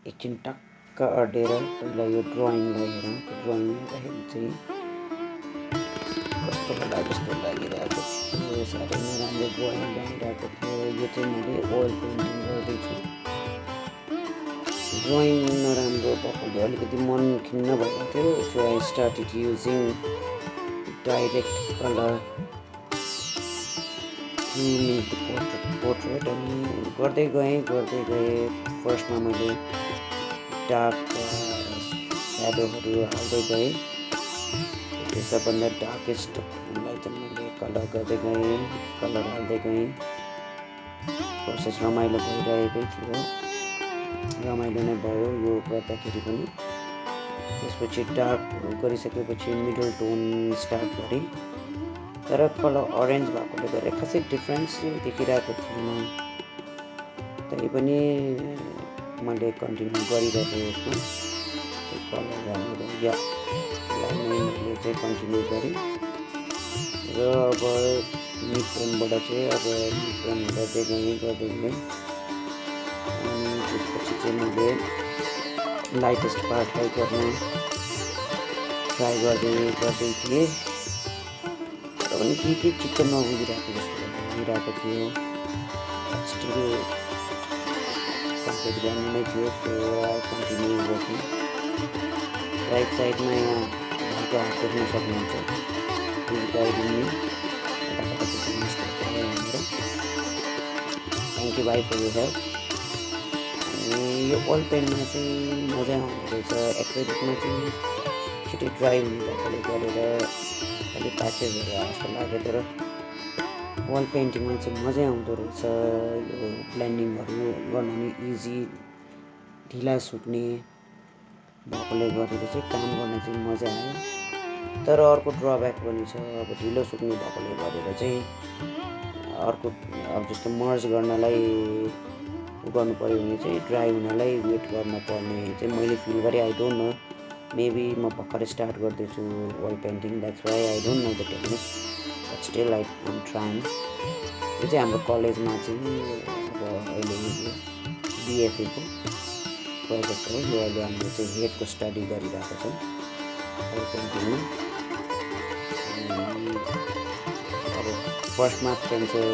एकछिन टक्क अडेर पहिला यो ड्रइङलाई हेरौँ। त्यो ड्रइङ हेर्दाखेरि चाहिँ कस्तो होला जस्तो लागिरहेको थियो। साह्रै नराम्रो ड्रइङ बनिरहेको थियो। यो चाहिँ मैले ओइल पेन्टिङ गर्दैछु। ड्रइङ नराम्रो भएकोले अलिकति मन खिन्न भएको थियो। So I started using direct colour to make the portrait. अनि गर्दै गएँ। फर्स्टमा मैले डार्क स्याडोहरू हाल्दै गएँ। त्यो सबभन्दा डार्केस्टलाई चाहिँ मैले कलर गर्दै गएँ, कलर हाल्दै गएँ। प्रोसेस रमाइलो भइरहेकै थियो। रमाइलो नै भयो यो गर्दाखेरि पनि। त्यसपछि डार्क गरिसकेपछि मिडल टोन स्टार्ट गरेँ। तर कलर अरेन्ज भएकोले गर्दा खासै डिफ्रेन्स देखिरहेको थिएन। तै पनि मैले कन्टिन्यू गरिरहेको यसमा कलर यसलाई नै मैले चाहिँ कन्टिन्यू गरेँ। र अब मिड टोनबाट चाहिँ मिड टोन गर्दै गएँ। अनि त्यसपछि चाहिँ मैले लाइटेस्ट पार्टलाई गर्न ट्राई गर्दै थिएँ। तर पनि के चित्त नबुझिरहेको जस्तो लागिरहेको थियो। स्टिल कम्प्लिट गर्नु नै थियो। So I continue working. Right साइडमा यहाँ भाइको हात देख्न सक्नुहुन्छ। थ्याङ्क यू भाइ फर यु हेल्प। अनि यो ओइल पेन्टमा चाहिँ मजा आउँदो रहेछ। एक्रिलिकमा चाहिँ छिटै ड्राई हुने भएकोले गरेर अलिक प्याचेसहरू जस्तो लाग्यो। तर वाल पेन्टिङमा चाहिँ मजै आउँदो रहेछ। यो ब्लेन्डिङहरू गर्न नि इजी, ढिला सुक्ने भएकोले गरेर चाहिँ काम गर्न चाहिँ मजा आयो। तर अर्को ड्रब्याक पनि छ। अब ढिलो सुक्ने भएकोले गरेर चाहिँ अर्को अब जस्तो मर्ज गर्नलाई गर्नु पऱ्यो भने चाहिँ ड्राई हुनलाई वेट गर्न पर्ने चाहिँ मैले फिल गरेँ। आई डोन्ट नो, मेबी म भर्खरै स्टार्ट गर्दैछु wall painting, that's why I don't know the technique, but still I am trying. यो चाहिँ हाम्रो कलेजमा चाहिँ अब अहिले बिएफएको प्रोजेक्ट हो। यो अहिले हामीले चाहिँ हेडको स्टडी गरिरहेको छौँ वाल पेन्टिङमा। अब फर्स्टमा पेन्सिल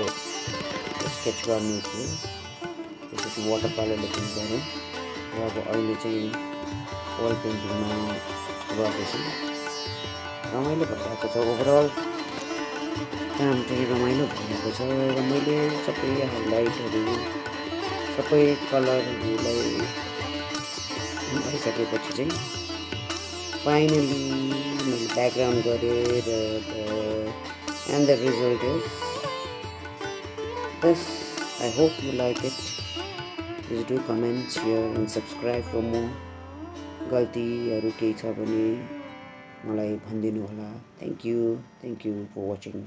स्केच गर्ने थियो, त्यसपछि वाटर कलरले पेन्ट गऱ्यौँ। र अब अहिले चाहिँ वाल पेन्टिङमा गर्दैछु। रमाइलो भइरहेको छ। ओभरअल काम चाहिँ रमाइलो भइरहेको छ। र मैले सबै हाइलाइटहरू सबै कलरहरूलाई भइसकेपछि चाहिँ फाइनली मैले ब्याकग्राउन्ड गरेँ। र and the result is this. I hope you like it. Please do comment, share and subscribe for more. गल्तीहरू केही छ भने मलाई भनिदिनु होला। Thank you for watching.